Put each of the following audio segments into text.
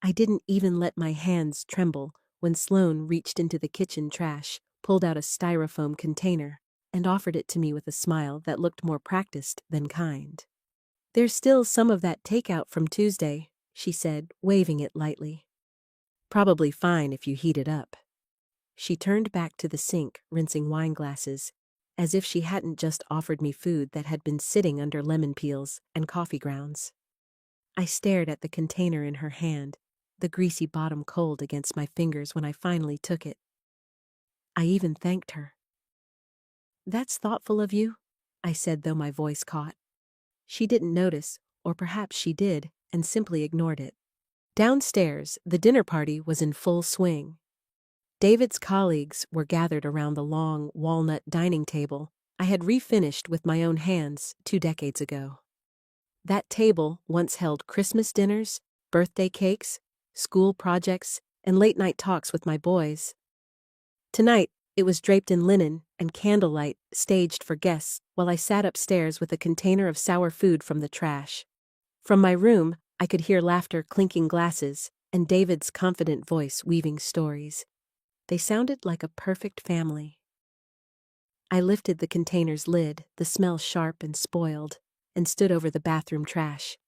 I didn't even let my hands tremble when Sloane reached into the kitchen trash, pulled out a styrofoam container, and offered it to me with a smile that looked more practiced than kind. "There's still some of that takeout from Tuesday," she said, waving it lightly. "Probably fine if you heat it up." She turned back to the sink, rinsing wine glasses, as if she hadn't just offered me food that had been sitting under lemon peels and coffee grounds. I stared at the container in her hand, the greasy bottom cold against my fingers when I finally took it. I even thanked her. "That's thoughtful of you," I said, though my voice caught. She didn't notice, or perhaps she did, and simply ignored it. Downstairs, the dinner party was in full swing. David's colleagues were gathered around the long, walnut dining table I had refinished with my own hands 2 decades ago. That table once held Christmas dinners, birthday cakes, school projects, and late-night talks with my boys. Tonight, it was draped in linen and candlelight staged for guests while I sat upstairs with a container of sour food from the trash. From my room, I could hear laughter clinking glasses and David's confident voice weaving stories. They sounded like a perfect family. I lifted the container's lid, the smell sharp and spoiled, and stood over the bathroom trash.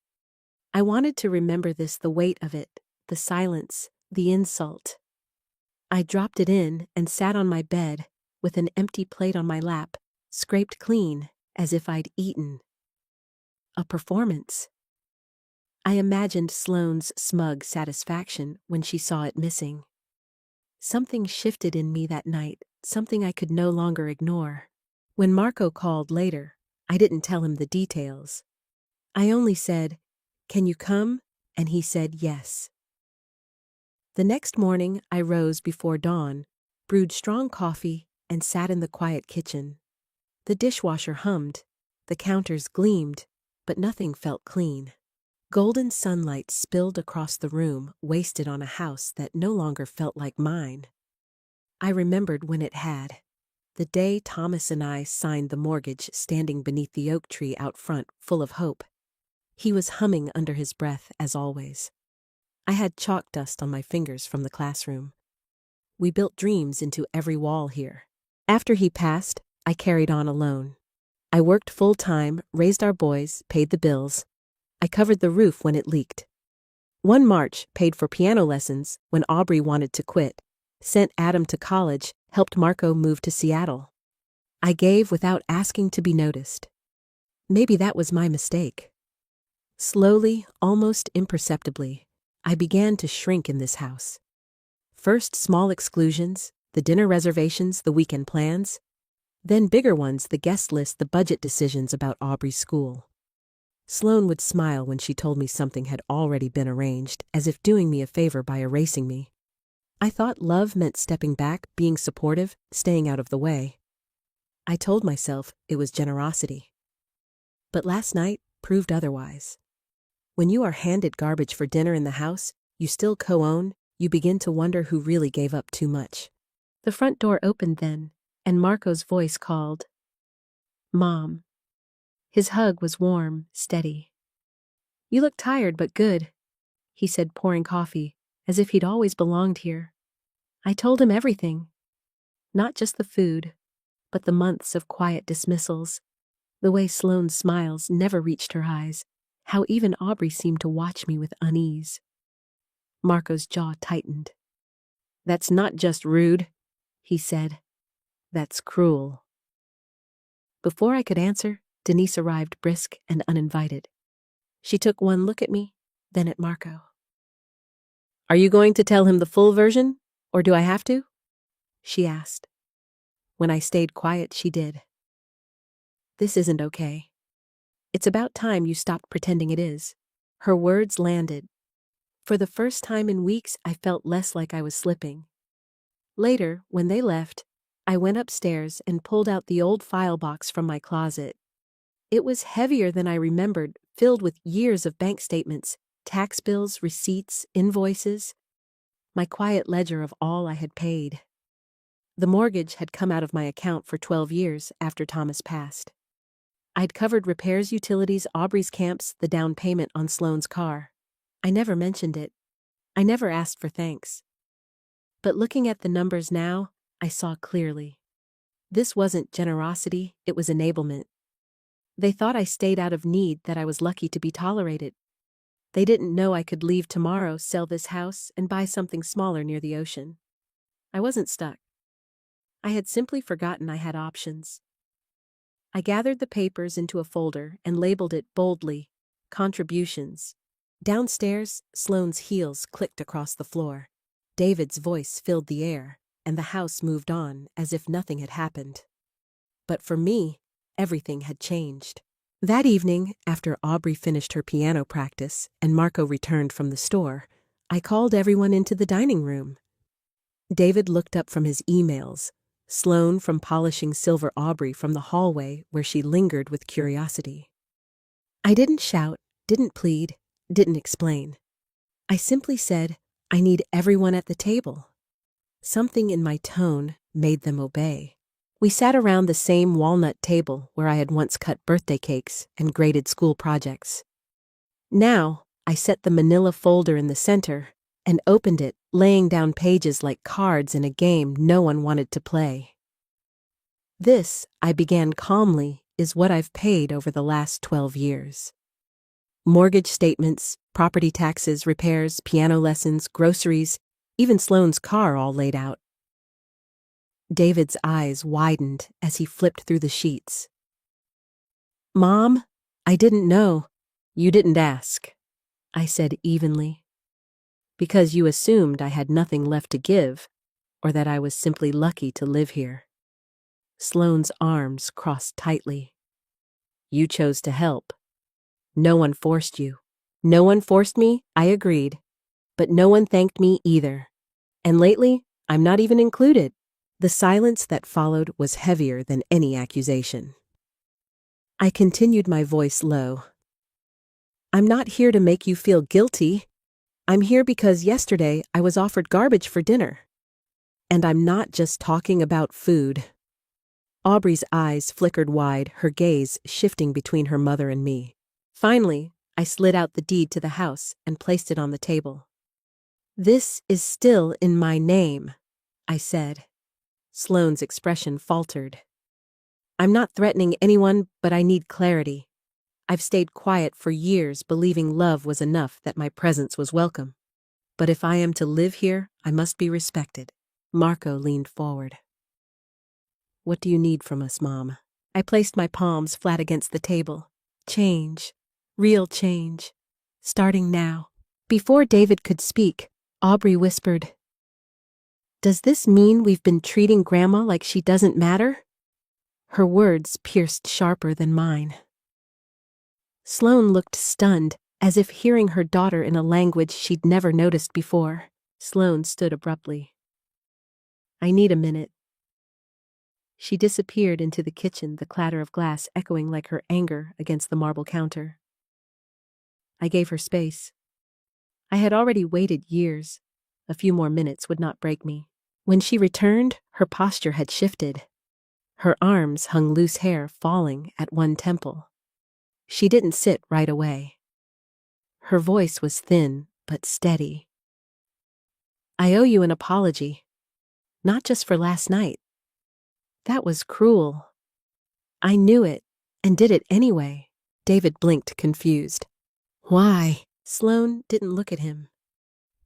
I wanted to remember the weight of it, the silence, the insult. I dropped it in and sat on my bed, with an empty plate on my lap, scraped clean, as if I'd eaten. A performance. I imagined Sloane's smug satisfaction when she saw it missing. Something shifted in me that night, something I could no longer ignore. When Marco called later, I didn't tell him the details. I only said, "Can you come?" and he said yes. The next morning, I rose before dawn, brewed strong coffee, and sat in the quiet kitchen. The dishwasher hummed, the counters gleamed, but nothing felt clean. Golden sunlight spilled across the room, wasted on a house that no longer felt like mine. I remembered when it had. The day Thomas and I signed the mortgage, standing beneath the oak tree out front, full of hope. He was humming under his breath, as always. I had chalk dust on my fingers from the classroom. We built dreams into every wall here. After he passed, I carried on alone. I worked full-time, raised our boys, paid the bills. I covered the roof when it leaked. One March paid for piano lessons when Aubrey wanted to quit, sent Adam to college, helped Marco move to Seattle. I gave without asking to be noticed. Maybe that was my mistake. Slowly, almost imperceptibly, I began to shrink in this house. First small exclusions, the dinner reservations, the weekend plans. Then bigger ones, the guest list, the budget decisions about Aubrey's school. Sloane would smile when she told me something had already been arranged, as if doing me a favor by erasing me. I thought love meant stepping back, being supportive, staying out of the way. I told myself it was generosity. But last night proved otherwise. When you are handed garbage for dinner in the house you still co-own, you begin to wonder who really gave up too much. The front door opened then, and Marco's voice called, "Mom." His hug was warm, steady. "You look tired but good," he said, pouring coffee, as if he'd always belonged here. I told him everything. Not just the food, but the months of quiet dismissals, the way Sloane's smiles never reached her eyes, how even Aubrey seemed to watch me with unease. Marco's jaw tightened. "That's not just rude," he said. "That's cruel." Before I could answer, Denise arrived brisk and uninvited. She took one look at me, then at Marco. "Are you going to tell him the full version, or do I have to?" she asked. When I stayed quiet, she did. "This isn't okay. It's about time you stopped pretending it is." Her words landed. For the first time in weeks, I felt less like I was slipping. Later, when they left, I went upstairs and pulled out the old file box from my closet. It was heavier than I remembered, filled with years of bank statements, tax bills, receipts, invoices, my quiet ledger of all I had paid. The mortgage had come out of my account for 12 years after Thomas passed. I'd covered repairs, utilities, Aubrey's camps, the down payment on Sloane's car. I never mentioned it. I never asked for thanks. But looking at the numbers now, I saw clearly. This wasn't generosity, it was enablement. They thought I stayed out of need, that I was lucky to be tolerated. They didn't know I could leave tomorrow, sell this house, and buy something smaller near the ocean. I wasn't stuck. I had simply forgotten I had options. I gathered the papers into a folder and labeled it boldly, contributions. Downstairs, Sloane's heels clicked across the floor. David's voice filled the air, and the house moved on as if nothing had happened. But for me, everything had changed. That evening, after Aubrey finished her piano practice and Marco returned from the store, I called everyone into the dining room. David looked up from his emails, Sloane from polishing silver, Aubrey from the hallway where she lingered with curiosity. I didn't shout, didn't plead, didn't explain. I simply said, I need everyone at the table. Something in my tone made them obey. We sat around the same walnut table where I had once cut birthday cakes and graded school projects. Now, I set the manila folder in the center and opened it, laying down pages like cards in a game no one wanted to play. This, I began calmly, is what I've paid over the last 12 years. Mortgage statements, property taxes, repairs, piano lessons, groceries, even Sloane's car all laid out. David's eyes widened as he flipped through the sheets. Mom, I didn't know. You didn't ask, I said evenly. Because you assumed I had nothing left to give, or that I was simply lucky to live here. Sloane's arms crossed tightly. You chose to help. No one forced you. No one forced me, I agreed. But no one thanked me either. And lately, I'm not even included. The silence that followed was heavier than any accusation. I continued, my voice low. I'm not here to make you feel guilty. I'm here because yesterday I was offered garbage for dinner. And I'm not just talking about food. Aubrey's eyes flickered wide, her gaze shifting between her mother and me. Finally, I slid out the deed to the house and placed it on the table. This is still in my name, I said. Sloane's expression faltered. I'm not threatening anyone, but I need clarity. I've stayed quiet for years, believing love was enough, that my presence was welcome. But if I am to live here, I must be respected. Marco leaned forward. What do you need from us, Mom? I placed my palms flat against the table. Change. Real change. Starting now. Before David could speak, Aubrey whispered, Does this mean we've been treating Grandma like she doesn't matter? Her words pierced sharper than mine. Sloane looked stunned, as if hearing her daughter in a language she'd never noticed before. Sloane stood abruptly. I need a minute. She disappeared into the kitchen, the clatter of glass echoing like her anger against the marble counter. I gave her space. I had already waited years. A few more minutes would not break me. When she returned, her posture had shifted. Her arms hung loose, hair falling at one temple. She didn't sit right away. Her voice was thin but steady. I owe you an apology. Not just for last night. That was cruel. I knew it, and did it anyway. David blinked, confused. Why? Sloane didn't look at him.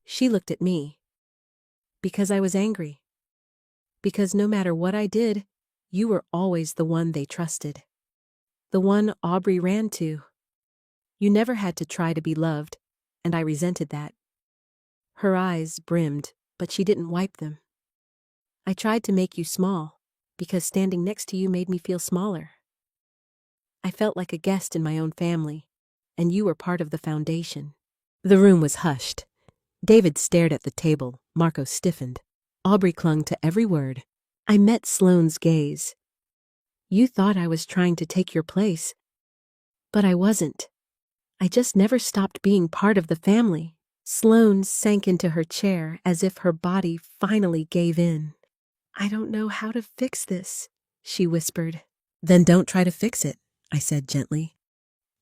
She looked at me. Because I was angry. Because no matter what I did, you were always the one they trusted. The one Aubrey ran to. You never had to try to be loved, and I resented that. Her eyes brimmed, but she didn't wipe them. I tried to make you small, because standing next to you made me feel smaller. I felt like a guest in my own family, and you were part of the foundation. The room was hushed. David stared at the table. Marco stiffened. Aubrey clung to every word. I met Sloane's gaze. You thought I was trying to take your place, but I wasn't. I just never stopped being part of the family. Sloane sank into her chair as if her body finally gave in. I don't know how to fix this, she whispered. Then don't try to fix it, I said gently.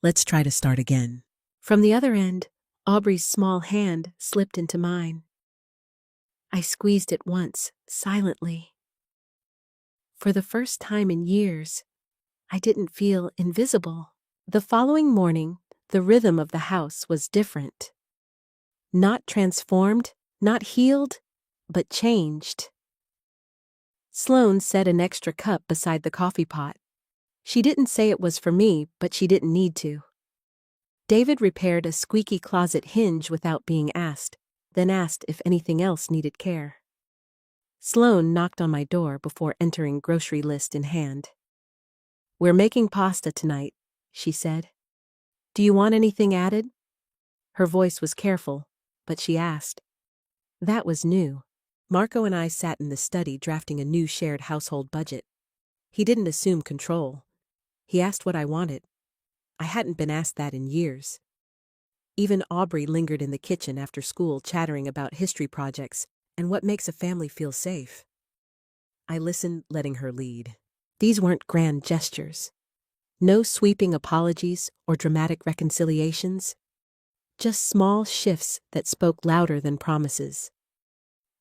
Let's try to start again. From the other end, Aubrey's small hand slipped into mine. I squeezed it once, silently. For the first time in years, I didn't feel invisible. The following morning, the rhythm of the house was different. Not transformed, not healed, but changed. Sloane set an extra cup beside the coffee pot. She didn't say it was for me, but she didn't need to. David repaired a squeaky closet hinge without being asked, then asked if anything else needed care. Sloane knocked on my door before entering grocery list in hand. "We're making pasta tonight," she said. "Do you want anything added?" Her voice was careful, but she asked. That was new. Marco and I sat in the study drafting a new shared household budget. He didn't assume control. He asked what I wanted. I hadn't been asked that in years. Even Aubrey lingered in the kitchen after school chattering about history projects and what makes a family feel safe. I listened, letting her lead. These weren't grand gestures. No sweeping apologies or dramatic reconciliations. Just small shifts that spoke louder than promises.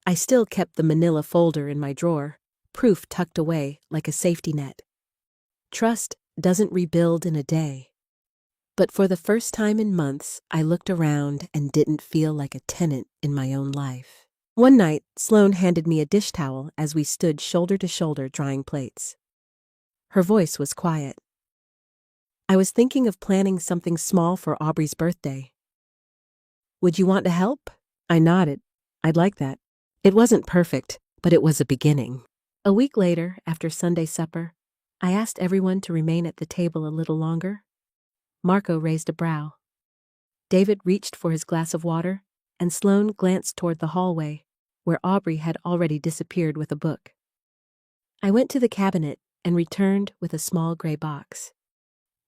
I still kept the manila folder in my drawer, proof tucked away like a safety net. Trust doesn't rebuild in a day. But for the first time in months, I looked around and didn't feel like a tenant in my own life. One night, Sloane handed me a dish towel as we stood shoulder to shoulder drying plates. Her voice was quiet. "I was thinking of planning something small for Aubrey's birthday. Would you want to help?" I nodded. "I'd like that." It wasn't perfect, but it was a beginning. A week later, after Sunday supper, I asked everyone to remain at the table a little longer. Marco raised a brow. David reached for his glass of water, and Sloane glanced toward the hallway, where Aubrey had already disappeared with a book. I went to the cabinet and returned with a small gray box.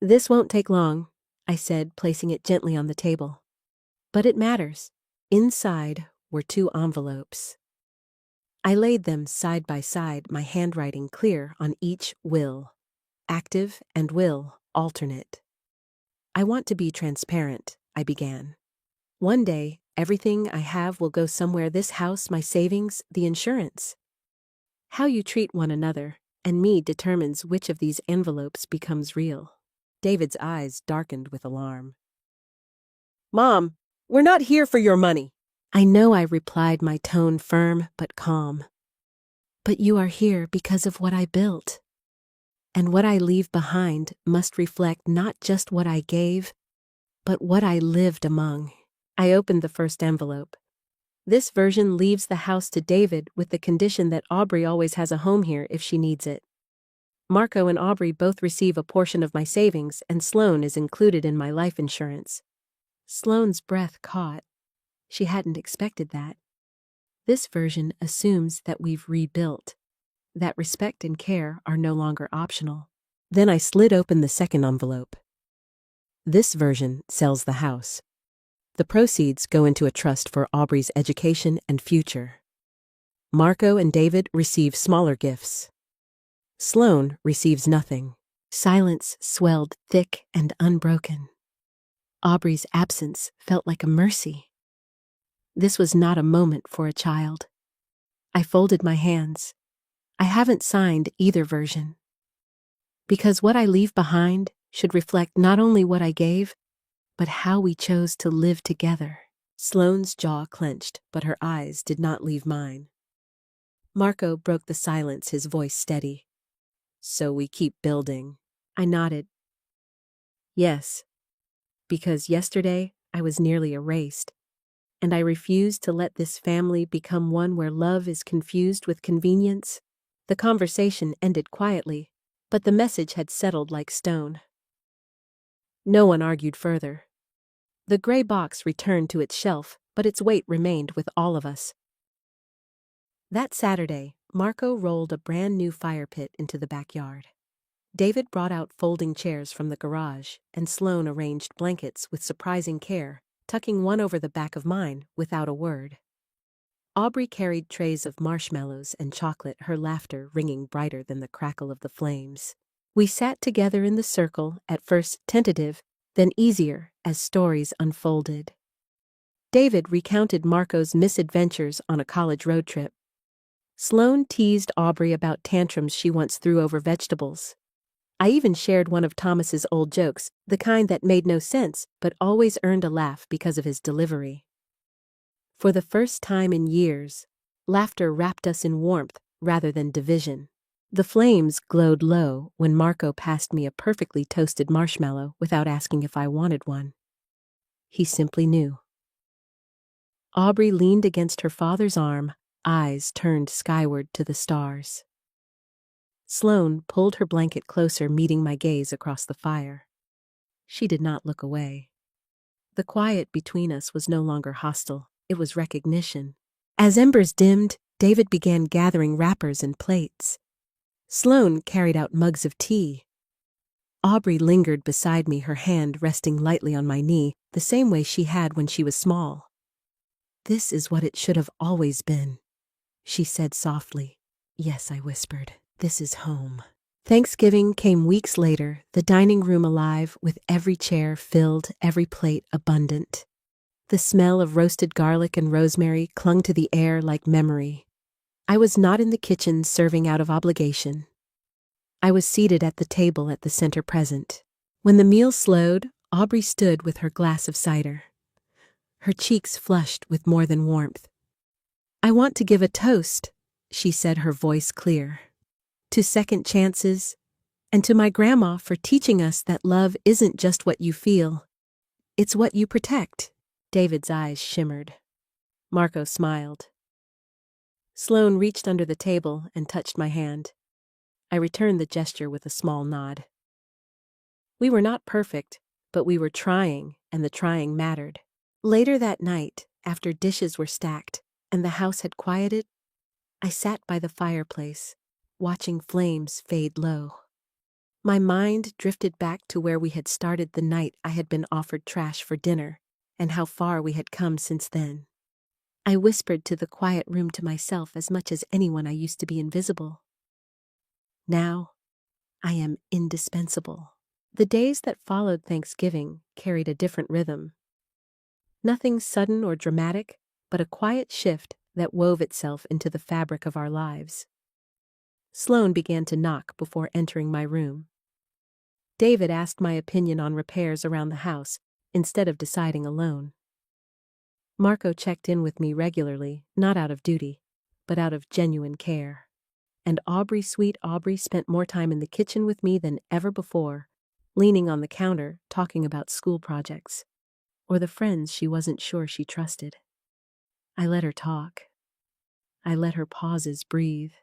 "This won't take long," I said, placing it gently on the table. "But it matters." Inside were 2 envelopes. I laid them side by side, my handwriting clear on each will. Active and will alternate. "I want to be transparent," I began. "One day, everything I have will go somewhere: this house, my savings, the insurance. How you treat one another and me determines which of these envelopes becomes real." David's eyes darkened with alarm. "Mom, we're not here for your money." I know, I replied, my tone firm but calm. "But you are here because of what I built. And what I leave behind must reflect not just what I gave, but what I lived among." I opened the first envelope. "This version leaves the house to David with the condition that Aubrey always has a home here if she needs it. Marco and Aubrey both receive a portion of my savings, and Sloane is included in my life insurance." Sloane's breath caught. She hadn't expected that. "This version assumes that we've rebuilt, that respect and care are no longer optional." Then I slid open the second envelope. "This version sells the house. The proceeds go into a trust for Aubrey's education and future. Marco and David receive smaller gifts. Sloane receives nothing." Silence swelled thick and unbroken. Aubrey's absence felt like a mercy. This was not a moment for a child. I folded my hands. I haven't signed either version. Because what I leave behind should reflect not only what I gave, but how we chose to live together. Sloane's jaw clenched, but her eyes did not leave mine. Marco broke the silence, his voice steady. "So we keep building." I nodded. "Yes, because yesterday I was nearly erased, and I refuse to let this family become one where love is confused with convenience." The conversation ended quietly, but the message had settled like stone. No one argued further. The gray box returned to its shelf, but its weight remained with all of us. That Saturday, Marco rolled a brand new fire pit into the backyard. David brought out folding chairs from the garage, and Sloane arranged blankets with surprising care, tucking one over the back of mine without a word. Aubrey carried trays of marshmallows and chocolate, her laughter ringing brighter than the crackle of the flames. We sat together in the circle, at first tentative, then easier as stories unfolded. David recounted Marco's misadventures on a college road trip. Sloane teased Aubrey about tantrums she once threw over vegetables. I even shared one of Thomas's old jokes, the kind that made no sense but always earned a laugh because of his delivery. For the first time in years, laughter wrapped us in warmth rather than division. The flames glowed low when Marco passed me a perfectly toasted marshmallow without asking if I wanted one. He simply knew. Aubrey leaned against her father's arm, eyes turned skyward to the stars. Sloane pulled her blanket closer, meeting my gaze across the fire. She did not look away. The quiet between us was no longer hostile, it was recognition. As embers dimmed, David began gathering wrappers and plates. Sloane carried out mugs of tea. Aubrey lingered beside me, her hand resting lightly on my knee, the same way she had when she was small. "This is what it should have always been," she said softly. "Yes," I whispered, "this is home." Thanksgiving came weeks later, the dining room alive, with every chair filled, every plate abundant. The smell of roasted garlic and rosemary clung to the air like memory. I was not in the kitchen serving out of obligation. I was seated at the table at the center present. When the meal slowed, Aubrey stood with her glass of cider. Her cheeks flushed with more than warmth. "I want to give a toast," she said, her voice clear. "To second chances, and to my grandma for teaching us that love isn't just what you feel. It's what you protect." David's eyes shimmered. Marco smiled. Sloane reached under the table and touched my hand. I returned the gesture with a small nod. We were not perfect, but we were trying, and the trying mattered. Later that night, after dishes were stacked and the house had quieted, I sat by the fireplace, watching flames fade low. My mind drifted back to where we had started the night I had been offered trash for dinner, and how far we had come since then. I whispered to the quiet room to myself as much as anyone I used to be invisible. Now, I am indispensable. The days that followed Thanksgiving carried a different rhythm. Nothing sudden or dramatic, but a quiet shift that wove itself into the fabric of our lives. Sloane began to knock before entering my room. David asked my opinion on repairs around the house, instead of deciding alone. Marco checked in with me regularly, not out of duty, but out of genuine care. And Aubrey, sweet Aubrey, spent more time in the kitchen with me than ever before, leaning on the counter, talking about school projects, or the friends she wasn't sure she trusted. I let her talk. I let her pauses breathe.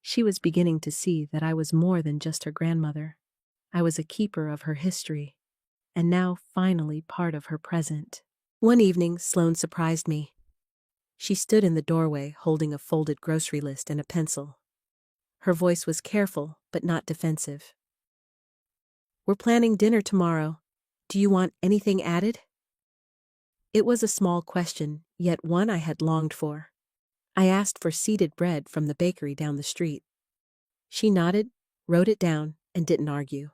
She was beginning to see that I was more than just her grandmother. I was a keeper of her history, and now finally part of her present. One evening, Sloane surprised me. She stood in the doorway holding a folded grocery list and a pencil. Her voice was careful, but not defensive. "We're planning dinner tomorrow. Do you want anything added?" It was a small question, yet one I had longed for. I asked for seeded bread from the bakery down the street. She nodded, wrote it down, and didn't argue.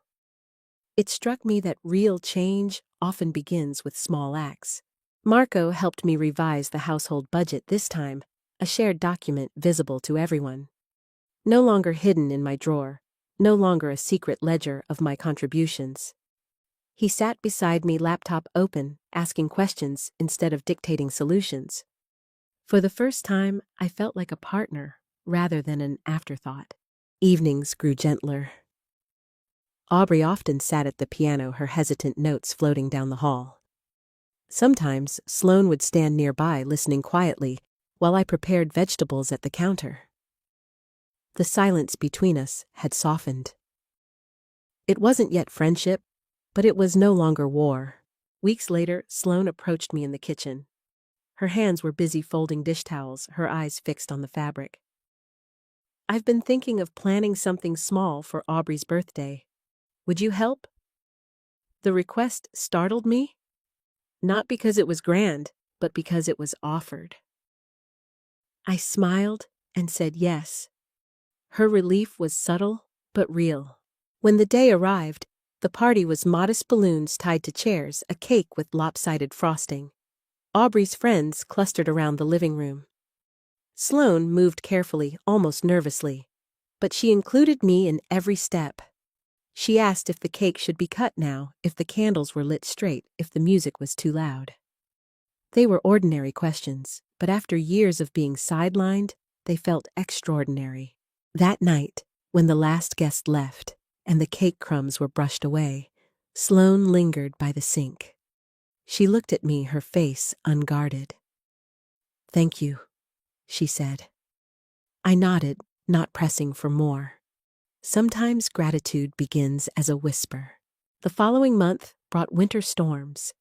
It struck me that real change often begins with small acts. Marco helped me revise the household budget this time, a shared document visible to everyone. No longer hidden in my drawer, no longer a secret ledger of my contributions. He sat beside me, laptop open, asking questions instead of dictating solutions. For the first time, I felt like a partner rather than an afterthought. Evenings grew gentler. Aubrey often sat at the piano, her hesitant notes floating down the hall. Sometimes Sloane would stand nearby, listening quietly, while I prepared vegetables at the counter. The silence between us had softened. It wasn't yet friendship, but it was no longer war. Weeks later, Sloane approached me in the kitchen. Her hands were busy folding dish towels, her eyes fixed on the fabric. "I've been thinking of planning something small for Aubrey's birthday. Would you help?" The request startled me, not because it was grand, but because it was offered. I smiled and said yes. Her relief was subtle, but real. When the day arrived, the party was modest balloons tied to chairs, a cake with lopsided frosting. Aubrey's friends clustered around the living room. Sloane moved carefully, almost nervously, but she included me in every step. She asked if the cake should be cut now, if the candles were lit straight, if the music was too loud. They were ordinary questions, but after years of being sidelined, they felt extraordinary. That night, when the last guest left, and the cake crumbs were brushed away, Sloane lingered by the sink. She looked at me, her face unguarded. "Thank you," she said. I nodded, not pressing for more. Sometimes gratitude begins as a whisper. The following month brought winter storms.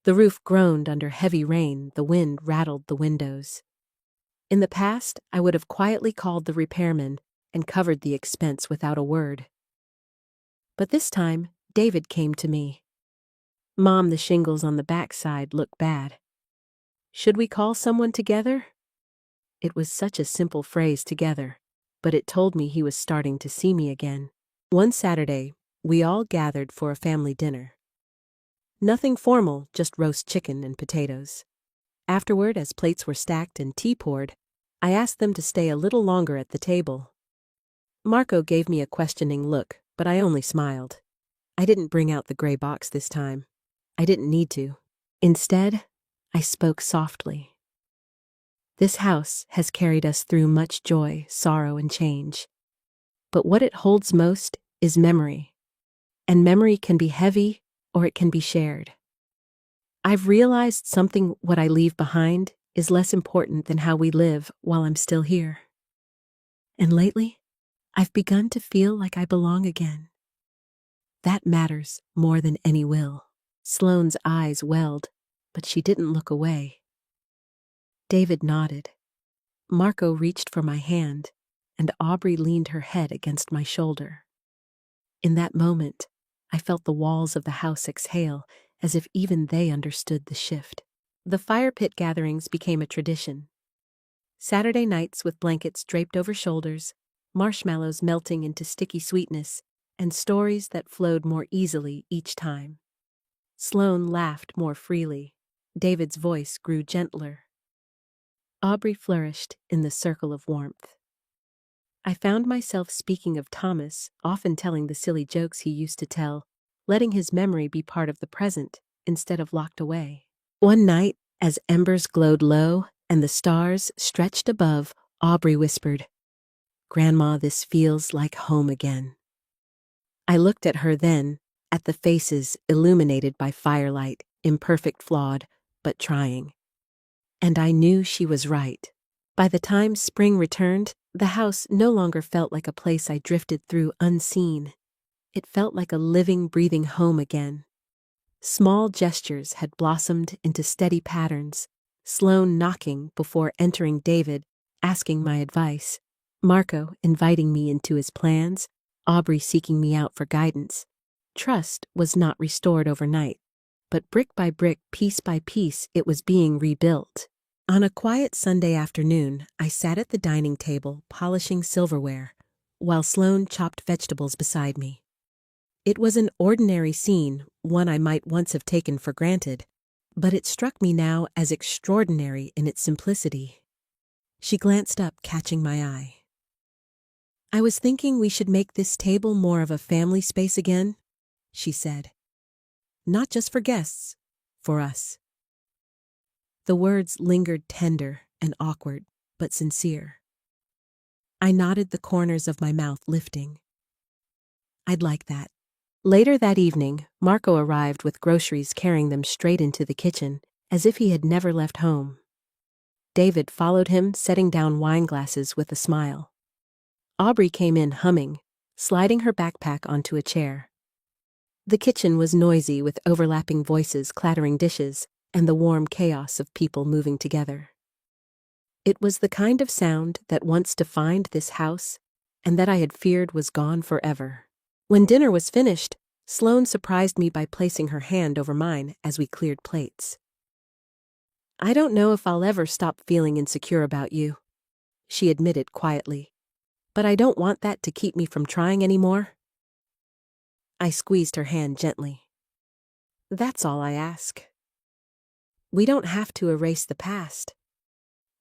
The roof groaned under heavy rain, the wind rattled the windows. In the past, I would have quietly called the repairman and covered the expense without a word. But this time, David came to me. "Mom, the shingles on the backside look bad. Should we call someone together?" It was such a simple phrase, together, but it told me he was starting to see me again. One Saturday, we all gathered for a family dinner. Nothing formal, just roast chicken and potatoes. Afterward, as plates were stacked and tea poured, I asked them to stay a little longer at the table. Marco gave me a questioning look, but I only smiled. I didn't bring out the gray box this time. I didn't need to. Instead, I spoke softly. "This house has carried us through much joy, sorrow, and change. But what it holds most is memory. And memory can be heavy, or it can be shared. I've realized something: what I leave behind is less important than how we live while I'm still here. And lately, I've begun to feel like I belong again. That matters more than any will." Sloane's eyes welled, but she didn't look away. David nodded. Marco reached for my hand, and Aubrey leaned her head against my shoulder. In that moment, I felt the walls of the house exhale, as if even they understood the shift. The fire pit gatherings became a tradition. Saturday nights with blankets draped over shoulders, marshmallows melting into sticky sweetness, and stories that flowed more easily each time. Sloane laughed more freely. David's voice grew gentler. Aubrey flourished in the circle of warmth. I found myself speaking of Thomas, often telling the silly jokes he used to tell, letting his memory be part of the present instead of locked away. One night, as embers glowed low and the stars stretched above, Aubrey whispered, "Grandma, this feels like home again." I looked at her then, at the faces illuminated by firelight, imperfect, flawed, but trying. And I knew she was right. By the time spring returned, the house no longer felt like a place I drifted through unseen. It felt like a living, breathing home again. Small gestures had blossomed into steady patterns. Sloane knocking before entering, David asking my advice, Marco inviting me into his plans, Aubrey seeking me out for guidance. Trust was not restored overnight, but brick by brick, piece by piece, it was being rebuilt. On a quiet Sunday afternoon, I sat at the dining table polishing silverware, while Sloane chopped vegetables beside me. It was an ordinary scene, one I might once have taken for granted, but it struck me now as extraordinary in its simplicity. She glanced up, catching my eye. "I was thinking we should make this table more of a family space again," she said. "Not just for guests, for us." The words lingered, tender and awkward, but sincere. I nodded, the corners of my mouth lifting. "I'd like that." Later that evening, Marco arrived with groceries, carrying them straight into the kitchen, as if he had never left home. David followed him, setting down wine glasses with a smile. Aubrey came in humming, sliding her backpack onto a chair. The kitchen was noisy, with overlapping voices, clattering dishes, and the warm chaos of people moving together. It was the kind of sound that once defined this house, and that I had feared was gone forever. When dinner was finished, Sloane surprised me by placing her hand over mine as we cleared plates. "I don't know if I'll ever stop feeling insecure about you," she admitted quietly. "But I don't want that to keep me from trying anymore." I squeezed her hand gently. "That's all I ask." We don't have to erase the past.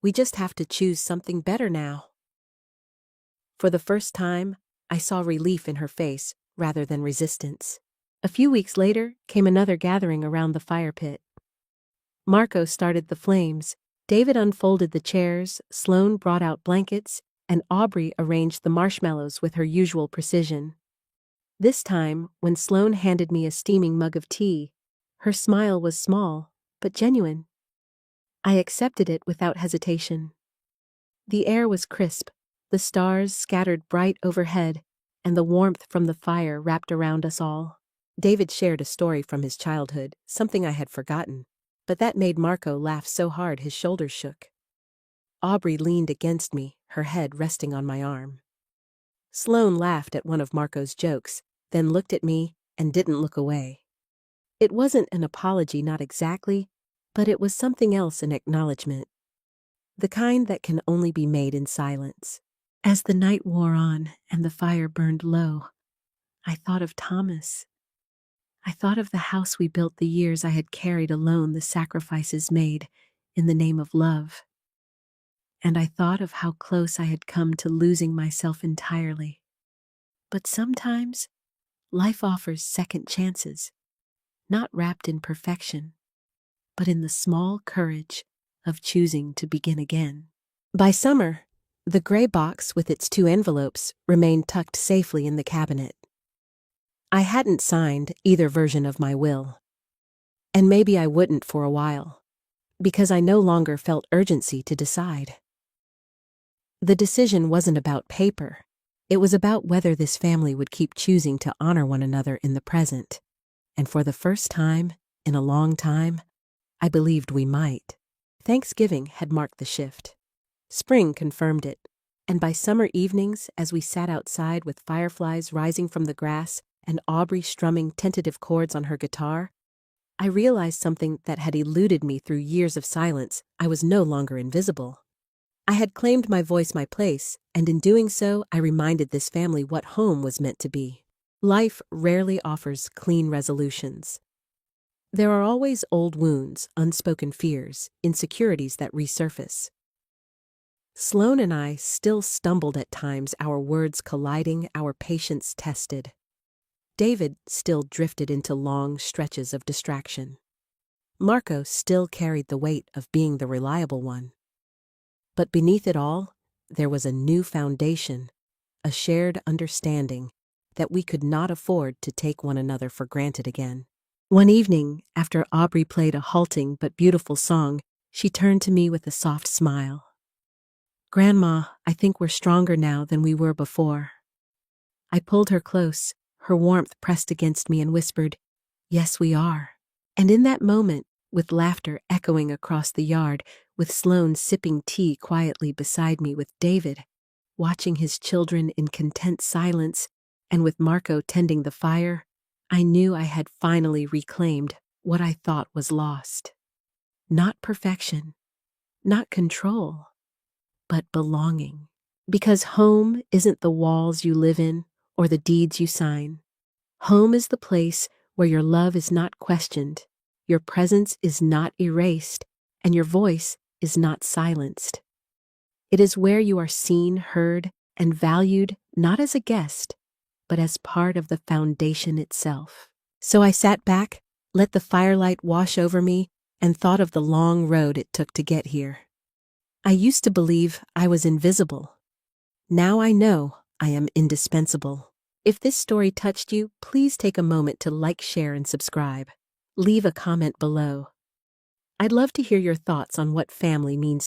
We just have to choose something better now. For the first time, I saw relief in her face rather than resistance. A few weeks later came another gathering around the fire pit. Marco started the flames, David unfolded the chairs, Sloane brought out blankets, and Aubrey arranged the marshmallows with her usual precision. This time, when Sloane handed me a steaming mug of tea, her smile was small, but genuine. I accepted it without hesitation. The air was crisp, the stars scattered bright overhead, and the warmth from the fire wrapped around us all. David shared a story from his childhood, something I had forgotten, but that made Marco laugh so hard his shoulders shook. Aubrey leaned against me, her head resting on my arm. Sloane laughed at one of Marco's jokes, then looked at me and didn't look away. It wasn't an apology, not exactly, but it was something else, an acknowledgement. The kind that can only be made in silence. As the night wore on and the fire burned low, I thought of Thomas. I thought of the house we built, the years I had carried alone, the sacrifices made in the name of love. And I thought of how close I had come to losing myself entirely. But sometimes, life offers second chances, not wrapped in perfection, but in the small courage of choosing to begin again. By summer, the gray box with its 2 envelopes remained tucked safely in the cabinet. I hadn't signed either version of my will. And maybe I wouldn't for a while, because I no longer felt urgency to decide. The decision wasn't about paper. It was about whether this family would keep choosing to honor one another in the present. And for the first time, in a long time, I believed we might. Thanksgiving had marked the shift. Spring confirmed it, and by summer evenings, as we sat outside with fireflies rising from the grass and Aubrey strumming tentative chords on her guitar, I realized something that had eluded me through years of silence. I was no longer invisible. I had claimed my voice, my place, and in doing so, I reminded this family what home was meant to be. Life rarely offers clean resolutions. There are always old wounds, unspoken fears, insecurities that resurface. Sloane and I still stumbled at times, our words colliding, our patience tested. David still drifted into long stretches of distraction. Marco still carried the weight of being the reliable one. But beneath it all, there was a new foundation, a shared understanding that we could not afford to take one another for granted again. One evening, after Aubrey played a halting but beautiful song, she turned to me with a soft smile. "Grandma, I think we're stronger now than we were before." I pulled her close, her warmth pressed against me, and whispered, "Yes, we are." And in that moment, with laughter echoing across the yard, with Sloane sipping tea quietly beside me, with David watching his children in content silence, and with Marco tending the fire, I knew I had finally reclaimed what I thought was lost. Not perfection, not control, but belonging. Because home isn't the walls you live in or the deeds you sign. Home is the place where your love is not questioned, your presence is not erased, and your voice is not silenced. It is where you are seen, heard, and valued not as a guest, but as part of the foundation itself. So I sat back, let the firelight wash over me, and thought of the long road it took to get here. I used to believe I was invisible. Now I know I am indispensable. If this story touched you, please take a moment to like, share, and subscribe. Leave a comment below. I'd love to hear your thoughts on what family means